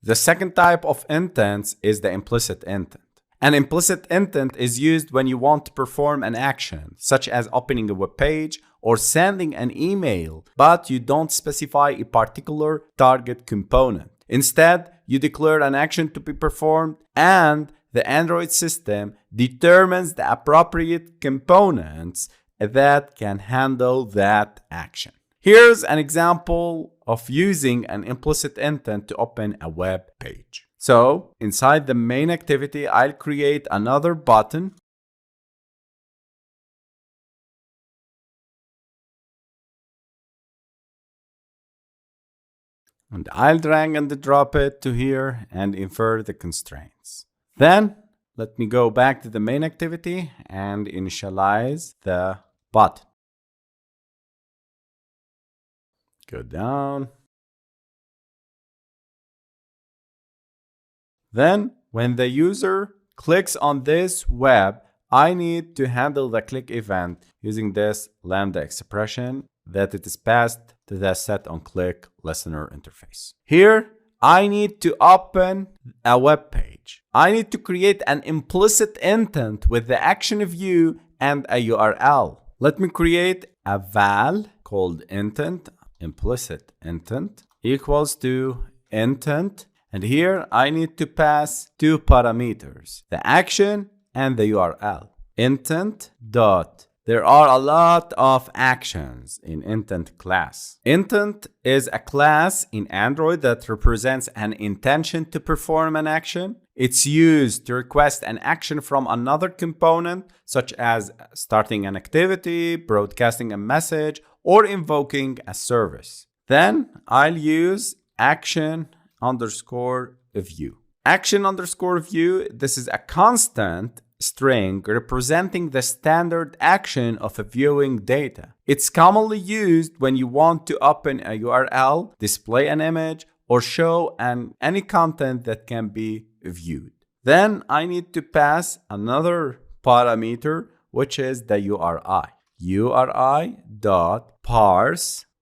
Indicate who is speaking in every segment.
Speaker 1: The second type of intents is the implicit intent. An implicit intent is used when you want to perform an action, such as opening a web page or sending an email, but you don't specify a particular target component. Instead, you declare an action to be performed, and the Android system determines the appropriate components that can handle that action. Here's an example of using an implicit intent to open a web page. So inside the main activity, I'll create another button. And I'll drag and drop it to here and infer the constraints. Then let me go back to the main activity and initialize the button. Go down. Then, when the user clicks on this web, I need to handle the click event using this lambda expression that it is passed to the setOnClick listener interface. Here, I need to open a web page. I need to create an implicit intent with the action view and a URL. Let me create a val called intent, implicit intent, equals to intent. And here I need to pass two parameters, the action and the URL. Intent dot. There are a lot of actions in intent class. Intent is a class in Android that represents an intention to perform an action. It's used to request an action from another component, such as starting an activity, broadcasting a message, or invoking a service. Then I'll use action underscore view. Action underscore view, this is a constant string representing the standard action of viewing data. It's commonly used when you want to open a URL, display an image, or show any content that can be viewed. Then I need to pass another parameter, which is the URI. URI.parse,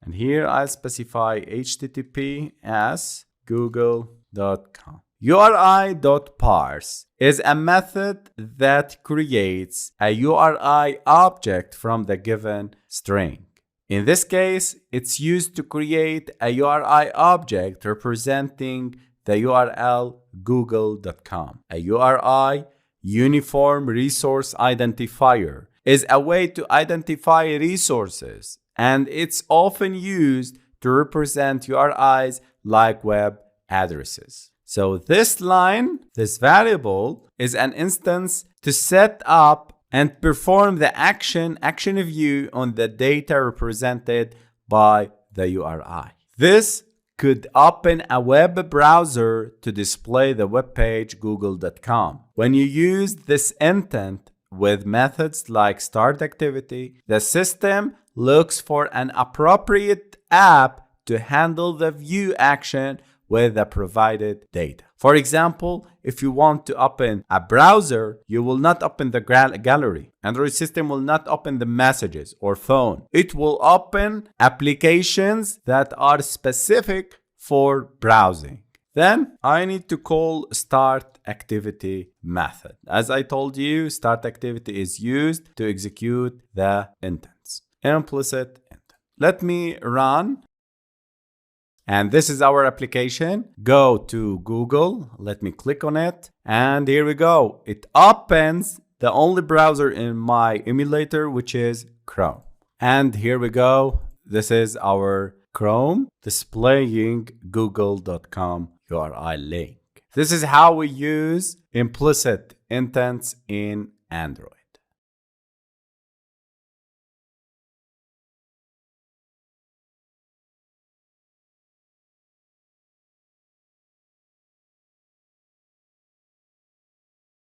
Speaker 1: and here I'll specify HTTP as google.com. URI.parse is a method that creates a URI object from the given string. In this case, it's used to create a URI object representing the URL google.com. A URI, Uniform Resource Identifier, is a way to identify resources, and it's often used to represent URIs like web addresses. So this line, this variable, is an instance to set up and perform the action view on the data represented by the URI. This could open a web browser to display the web page google.com. When you use this intent with methods like start activity, the system looks for an appropriate app to handle the view action with the provided data. For example, if you want to open a browser, you will not open the gallery. Android system will not open the messages or phone. It will open applications that are specific for browsing. Then I need to call start activity method. As I told you, start activity is used to execute the intents. Implicit intent. Let me run. And this is our application. Go to Google. Let me click on it. And here we go. It opens the only browser in my emulator, which is Chrome. And here we go. This is our Chrome displaying google.com URI link. This is how we use implicit intents in Android.